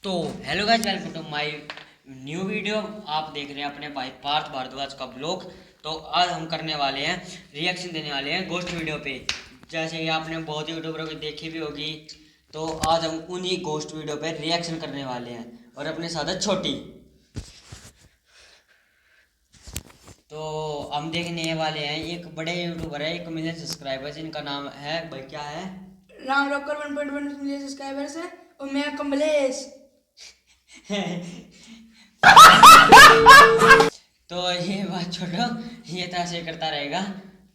तो hello guys, welcome to my new video. आप देख रहे हैं अपने भाई पार्थ भारद्वाज का ब्लॉग। तो आज हम करने वाले हैं, रिएक्शन देने वाले हैं गोस्ट वीडियो पे। जैसे कि आपने बहुत यूट्यूबरों की देखी भी होगी, तो आज हम उन्हीं गोस्ट वीडियो पे रिएक्शन करने वाले हैं। और अपने साथ है छोटी। तो हम देखने वाले हैं, एक बड़े यूट्यूबर है, 1 मिलियन सब्सक्राइबर्स, इनका नाम है भाई, क्या है? राम रॉकर 1.1 मिलियन सब्सक्राइबर्स है और मैं कमलेश। तो ये बात छोड़ो, ये तो ऐसे करता रहेगा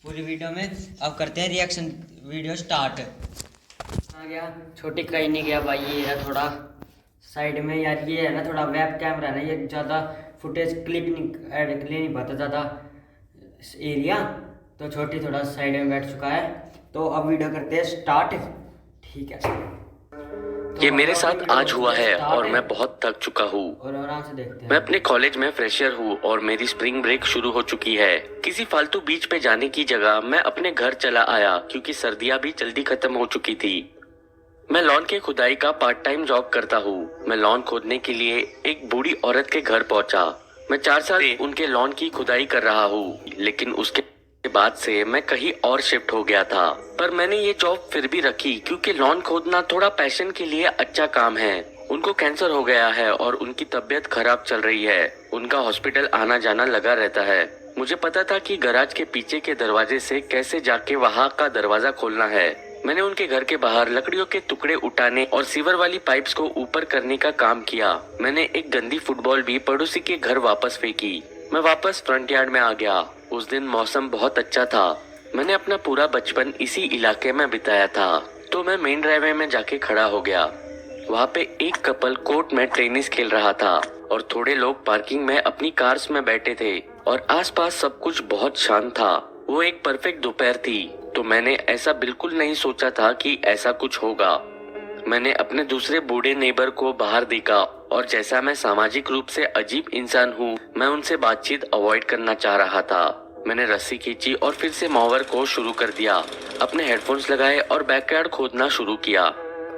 पूरी वीडियो में। अब करते हैं रिएक्शन, वीडियो स्टार्ट। आ गया, छोटी कहीं नहीं गया भाई। ये है थोड़ा साइड में यार, ये है ना थोड़ा वेब कैमरा है ना, ये ज़्यादा फुटेज क्लिप नहीं ऐड ले नहीं पाता ज़्यादा एरिया। तो छोटी थोड़ा साइड में बैठ चुका है। तो अब वीडियो करते हैं स्टार्ट। ठीक है, ये मेरे साथ आज हुआ है और मैं बहुत थक चुका हूँ। और आराम से देखते हैं। मैं अपने कॉलेज में फ्रेशर हूँ और मेरी स्प्रिंग ब्रेक शुरू हो चुकी है। किसी फालतू बीच पे जाने की जगह मैं अपने घर चला आया क्योंकि सर्दियाँ भी जल्दी खत्म हो चुकी थी। मैं लॉन के खुदाई का पार्ट टाइम जॉब करता हूँ। मैं लॉन खोदने के लिए एक बूढ़ी औरत के घर पहुँचा। मैं 4 साल से उनके लॉन की खुदाई कर रहा हूँ, लेकिन उसके बाद से मैं कहीं और शिफ्ट हो गया था। पर मैंने ये जॉब फिर भी रखी क्योंकि लॉन खोदना थोड़ा पैशन के लिए अच्छा काम है। उनको कैंसर हो गया है और उनकी तबीयत खराब चल रही है। उनका हॉस्पिटल आना जाना लगा रहता है। मुझे पता था कि गैराज के पीछे के दरवाजे से कैसे जाके वहाँ का दरवाजा खोलना है। मैंने उनके घर के बाहर लकड़ियों के टुकड़े उठाने और सीवर वाली पाइप्स को ऊपर करने का काम किया। मैंने एक गंदी फुटबॉल भी पड़ोसी के घर वापस फेंकी। मैं वापस फ्रंट यार्ड में आ गया। उस दिन मौसम बहुत अच्छा था। मैंने अपना पूरा बचपन इसी इलाके में बिताया था। तो मैं मेन ड्राइववे में जाके खड़ा हो गया। वहाँ पे एक कपल कोर्ट में टेनिस खेल रहा था और थोड़े लोग पार्किंग में अपनी कार्स में बैठे थे और आसपास सब कुछ बहुत शांत था। वो एक परफेक्ट दोपहर थी, तो मैंने ऐसा बिल्कुल नहीं सोचा था कि ऐसा कुछ होगा। मैंने अपने दूसरे बूढ़े नेबर को बाहर देखा और जैसा मैं सामाजिक रूप से अजीब इंसान हूँ, मैं उनसे बातचीत अवॉइड करना चाह रहा था। मैंने रस्सी खींची और फिर से मोवर को शुरू कर दिया। अपने हेडफोन्स लगाए और बैकयार्ड खोदना शुरू किया।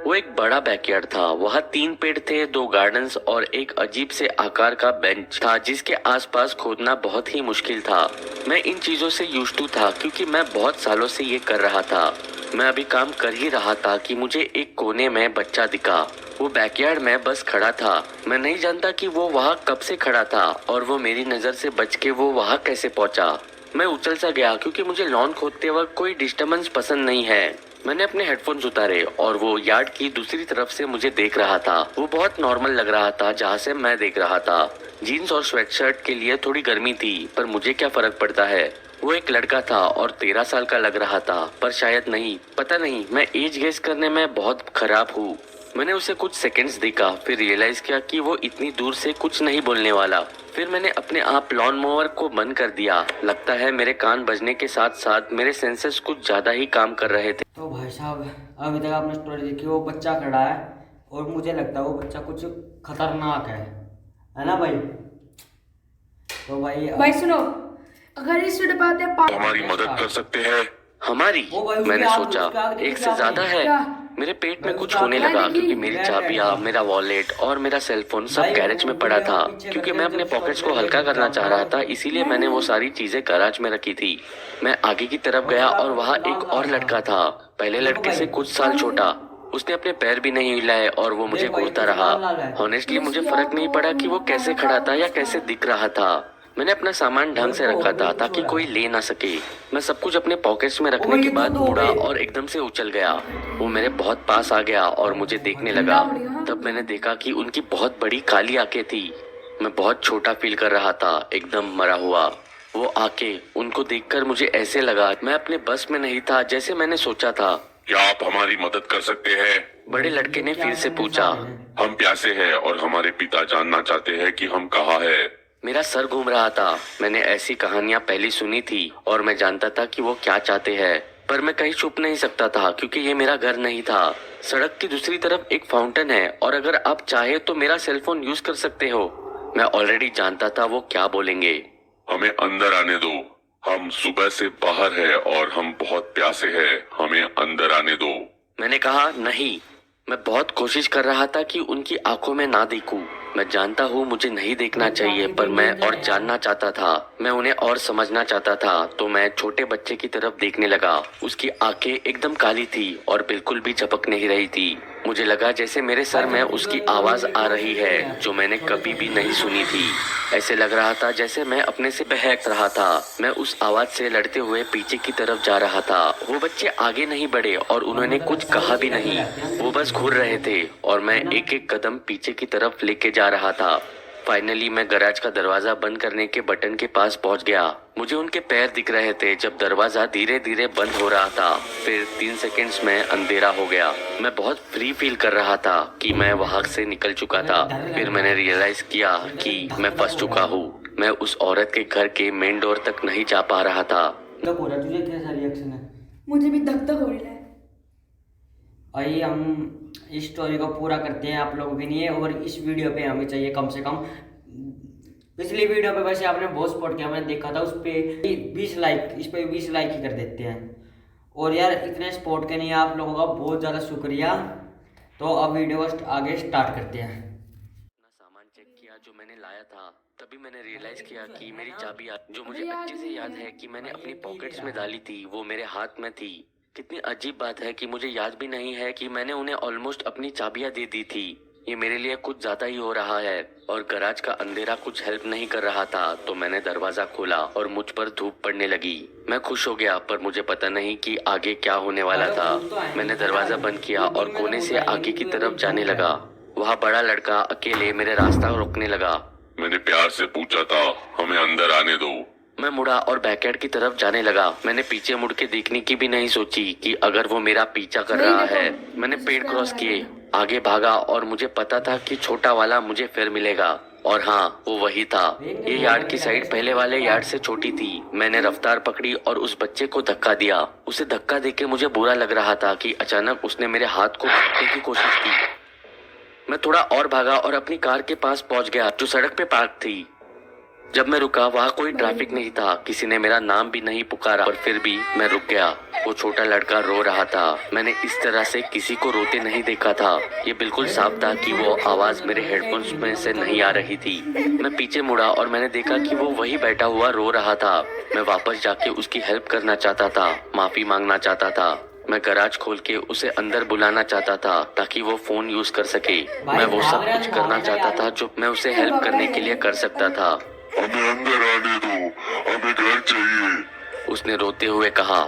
वो एक बड़ा बैकयार्ड था। वहाँ 3 पेड़ थे, 2 गार्डन्स और एक अजीब से आकार का बेंच था जिसके आसपास खोदना बहुत ही मुश्किल था। मैं इन चीजों से यूज्ड टू था क्योंकि मैं बहुत सालों से ये कर रहा था। मैं अभी काम कर ही रहा था कि मुझे एक कोने में बच्चा दिखा। वो बैकयार्ड में बस खड़ा था। मैं नहीं जानता कि वो वहाँ कब से खड़ा था और वो मेरी नजर से बच के वो वहाँ कैसे पहुँचा। मैं उछल सा गया क्योंकि मुझे लॉन खोदते वक्त कोई डिस्टर्बेंस पसंद नहीं है। मैंने अपने हेडफोन्स उतारे और वो यार्ड की दूसरी तरफ से मुझे देख रहा था। वो बहुत नॉर्मल लग रहा था जहाँ से मैं देख रहा था। जीन्स और स्वेटशर्ट के लिए थोड़ी गर्मी थी, पर मुझे क्या फर्क पड़ता है। वो एक लड़का था और 13 साल का लग रहा था, पर शायद नहीं, पता नहीं। मैं एज गेस करने में बहुत खराब हूँ। मैंने उसे कुछ सेकंड्स देखा, फिर रियलाइज किया कि वो इतनी दूर से कुछ नहीं बोलने वाला। फिर मैंने अपने आप लॉन मोवर को बंद कर दिया। लगता है मेरे कान बजने के साथ साथ मेरे सेंसेस कुछ ज्यादा ही काम कर रहे थे। तो भाई साहब, अभी तक आपने स्टोरी देखी, वो बच्चा खड़ा है और मुझे लगता है वो बच्चा कुछ खतरनाक है ना भाई? तो भाई सुनो, अगर इस वीडियो पे आते हैं हमारी मदद कर सकते हैं। हमारी? मैंने सोचा एक से ज्यादा है। मेरे पेट में कुछ होने लगा क्योंकि मेरी चाबियां, मेरा वॉलेट और मेरा सेलफोन सब गैरेज में पड़ा था। क्योंकि मैं अपने पॉकेट्स को हल्का करना चाह रहा था, इसीलिए मैंने वो सारी चीजें गैराज में रखी थी। मैं आगे की तरफ गया और वहाँ एक और लड़का था, पहले लड़के से कुछ साल छोटा। उसने अपने पैर भी नहीं हिलाए और वो मुझे घूरता रहा। ऑनेस्टली मुझे फर्क नहीं पड़ा कि वो कैसे खड़ा था या कैसे दिख रहा था। मैंने अपना सामान ढंग से रखा था ताकि कोई ले ना सके। मैं सब कुछ अपने पॉकेट्स में रखने के बाद मुड़ा और एकदम से उछल गया। वो मेरे बहुत पास आ गया और मुझे देखने लगा। तब मैंने देखा कि उनकी बहुत बड़ी काली आंखें थी। मैं बहुत छोटा फील कर रहा था, एकदम मरा हुआ। वो आंखें, उनको देखकर मुझे ऐसे लगा मैं अपने बस में नहीं था जैसे मैंने सोचा था। क्या आप हमारी मदद कर सकते हैं? बड़े लड़के ने फिर से पूछा। हम प्यासे हैं और हमारे पिता जानना चाहते हैं कि हम कहाँ हैं। मेरा सर घूम रहा था। मैंने ऐसी कहानियां पहले सुनी थी और मैं जानता था कि वो क्या चाहते हैं, पर मैं कहीं छुप नहीं सकता था क्योंकि ये मेरा घर नहीं था। सड़क की दूसरी तरफ एक फाउंटेन है और अगर आप चाहे तो मेरा सेलफोन यूज कर सकते हो। मैं ऑलरेडी जानता था वो क्या बोलेंगे। हमें अंदर आने दो। हम सुबह से बाहर हैं और हम बहुत प्यासे हैं। हमें अंदर आने दो। मैंने कहा नहीं। मैं बहुत कोशिश कर रहा था कि उनकी आंखों में ना देखूं। मैं जानता हूँ मुझे नहीं देखना चाहिए, पर मैं और जानना चाहता था। मैं उन्हें और समझना चाहता था, तो मैं छोटे बच्चे की तरफ देखने लगा। उसकी आंखें एकदम काली थी और बिल्कुल भी झपक नहीं रही थी। मुझे लगा जैसे मेरे सर में उसकी आवाज आ रही है, जो मैंने कभी भी नहीं सुनी थी। ऐसे लग रहा था जैसे मैं अपने से बहक रहा था। मैं उस आवाज से लड़ते हुए पीछे की तरफ जा रहा था। वो बच्चे आगे नहीं बढ़े और उन्होंने कुछ कहा भी नहीं। वो बस घूर रहे थे और मैं एक एक कदम पीछे की तरफ लेके जा रहा था। फाइनली मैं गैराज का दरवाजा बंद करने के बटन के पास पहुंच गया। मुझे उनके पैर दिख रहे थे जब दरवाजा धीरे धीरे बंद हो रहा था। फिर 3 सेकंड्स में अंधेरा हो गया। मैं बहुत फ्री फील कर रहा था कि मैं वहां से निकल चुका था। फिर मैंने रियलाइज किया कि मैं फंस चुका हूँ। मैं उस औरत के घर के मेन डोर तक नहीं जा पा रहा था। तो पूरा तुझे कैसा रिएक्शन है? मुझे भी धक धक हो रहा है। आइए हम इस स्टोरी को पूरा करते हैं आप लोगों के लिए। और इस वीडियो पे हमें चाहिए कम से कम, पिछली वीडियो पे वैसे आपने बहुत सपोर्ट किया, मैंने देखा था, उस पर 20 लाइक, इस पे 20 लाइक ही कर देते हैं। और यार इतने सपोर्ट के लिए आप लोगों का बहुत ज़्यादा शुक्रिया। तो अब वीडियो को आगे स्टार्ट करते हैं। अपना सामान चेक किया जो मैंने लाया था, तभी मैंने रियलाइज किया कि मेरी चाबी जो मुझे अच्छे से याद है कि मैंने अपनी पॉकेट्स में डाली थी, वो मेरे हाथ में थी। कितनी अजीब बात है कि मुझे याद भी नहीं है कि मैंने उन्हें ऑलमोस्ट अपनी चाबियां दे दी थी। ये मेरे लिए कुछ ज्यादा ही हो रहा है। और गैराज का अंधेरा कुछ हेल्प नहीं कर रहा था, तो मैंने दरवाजा खोला और मुझ पर धूप पड़ने लगी। मैं खुश हो गया, पर मुझे पता नहीं कि आगे क्या होने वाला था। मैंने दरवाजा बंद किया और कोने से आगे की तरफ जाने लगा। वहाँ बड़ा लड़का अकेले मेरे रास्ता रोकने लगा। मैंने प्यार से पूछा था, हमें अंदर आने दो। मैं मुड़ा और बैकयार्ड की तरफ जाने लगा। मैंने पीछे मुड़ के देखने की भी नहीं सोची कि अगर वो मेरा पीछा कर रहा है। मैंने पेड़ क्रॉस किए, आगे भागा और मुझे पता था कि छोटा वाला मुझे फिर मिलेगा। और हाँ, वो वही था। ये यार्ड की साइड पहले वाले यार्ड से छोटी थी। मैंने रफ्तार पकड़ी और उस बच्चे को धक्का दिया। उसे धक्का देके मुझे बुरा लग रहा था कि अचानक उसने मेरे हाथ को पकड़ने की कोशिश की। मैं थोड़ा और भागा और अपनी कार के पास पहुंच गया जो सड़क पे पार्क थी। जब मैं रुका, वहाँ कोई ट्रैफिक नहीं था, किसी ने मेरा नाम भी नहीं पुकारा, पर फिर भी मैं रुक गया। वो छोटा लड़का रो रहा था। मैंने इस तरह से किसी को रोते नहीं देखा था। ये बिल्कुल साफ था कि वो आवाज मेरे हेडफोन्स में से नहीं आ रही थी। मैं पीछे मुड़ा और मैंने देखा कि वो वही बैठा हुआ रो रहा था। मैं वापस जाके उसकी हेल्प करना चाहता था, माफी मांगना चाहता था। मैं गैराज खोल के उसे अंदर बुलाना चाहता था ताकि वो फोन यूज कर सके। मैं वो सब कुछ करना चाहता था जो मैं उसे हेल्प करने के लिए कर सकता था। हमें अंदर आने दो, हमें घर चाहिए, उसने रोते हुए कहा।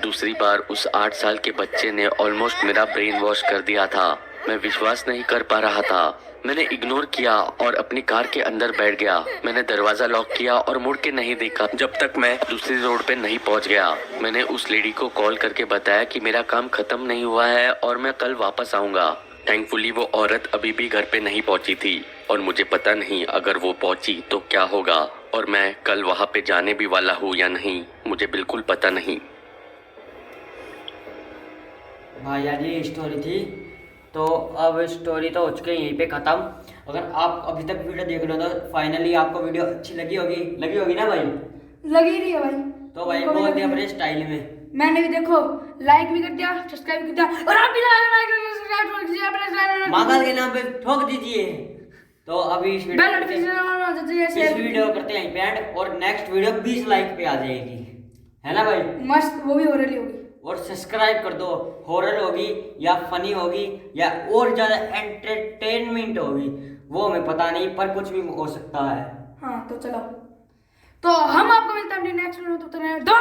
दूसरी बार उस 8 साल के बच्चे ने ऑलमोस्ट मेरा ब्रेन वॉश कर दिया था। मैं विश्वास नहीं कर पा रहा था। मैंने इग्नोर किया और अपनी कार के अंदर बैठ गया। मैंने दरवाजा लॉक किया और मुड़ के नहीं देखा जब तक मैं दूसरी रोड पे नहीं पहुंच गया। मैंने उस लेडी को कॉल करके बताया कि मेरा काम खत्म नहीं हुआ है और मैं कल वापस आऊंगा। थैंकफुली वो औरत अभी भी घर पे नहीं पहुंची थी और मुझे पता नहीं अगर वो पहुंची तो क्या होगा, और मैं कल वहां पे जाने भी वाला हूँ या नहीं, मुझे बिल्कुल पता नहीं। भाई यार ये स्टोरी थी। तो अब स्टोरी तो हो चुकी है यहीं पे ख़त्म। अगर आप अभी तक वीडियो देख रहे हो तो फाइनली आपको वीडियो अच्छी लगी होगी ना भाई? लगी रही है भाई। तो भाई बोल दिया अपने स्टाइल में। मैंने भी देखो लाइक भी कर दिया, सब्सक्राइब भी कर दिया, और आप भी मांगल के नाम पे ठोक दीजिए। तो अभी इस वीडियो करते हैं यहीं पे एंड, और नेक्स्ट वीडियो 20 लाइक पे आ जाएगी, है ना भाई? मस्त, वो भी हो रही होगी। और सब्सक्राइब कर दो। हॉरर होगी या फनी होगी या और ज़्यादा एंटरटेनमेंट होगी वो हमें पता नहीं, पर कुछ भी हो सकता है। हाँ तो चलो, तो हम आपको मिलते हैं नेक्स्ट वीडियो में। तो